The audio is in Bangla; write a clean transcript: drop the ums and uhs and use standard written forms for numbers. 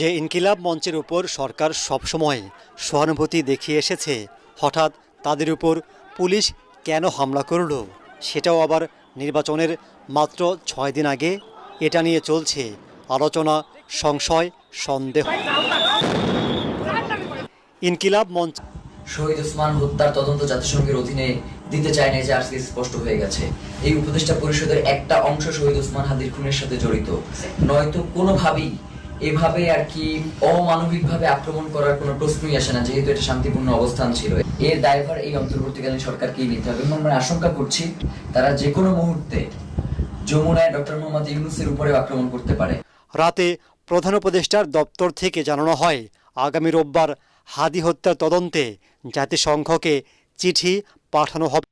যে ইনকিলাব মঞ্চের উপর সরকার সবসময় সহানুভূতি দেখিয়ে এসেছে, হঠাৎ তাদের উপর পুলিশ কেন হামলা করল, সেটাও আবার নির্বাচনের মাত্র 6 দিন আগে। এটা নিয়ে চলছে আলোচনা, সংশয়, সন্দেহ। ইনকিলাব মঞ্চ শহীদ ওসমান হত্যার তদন্ত জাতিসংঘের অধীনে দিতে চায় না, যে আজকে স্পষ্ট হয়ে গেছে। এই উপদেষ্টা পরিষদের একটা অংশ শহীদ ওসমান হাদির খুনের সাথে জড়িত, নয়তো কোনোভাবেই এভাবে আর কি অমানবিকভাবে আক্রমণ করার কোনো প্রশ্নই আসে না, যেহেতু এটা শান্তিপূর্ণ অবস্থান ছিল। এর দায়ভার এই অন্তর্বর্তীকালীন সরকারকেই নিতে হবে এবং আমরা আশঙ্কা করছি তারা যে কোনো মুহূর্তে যমুনায় ডক্টর মোহাম্মদ ইউনূসের উপরেও আক্রমণ করতে পারে। রাতে প্রধান উপদেষ্টার দপ্তর থেকে জানানো হয়, আগামী রোববার হাদি হত্যার তদন্তে জাতিসংঘকে চিঠি পাঠানো হবে।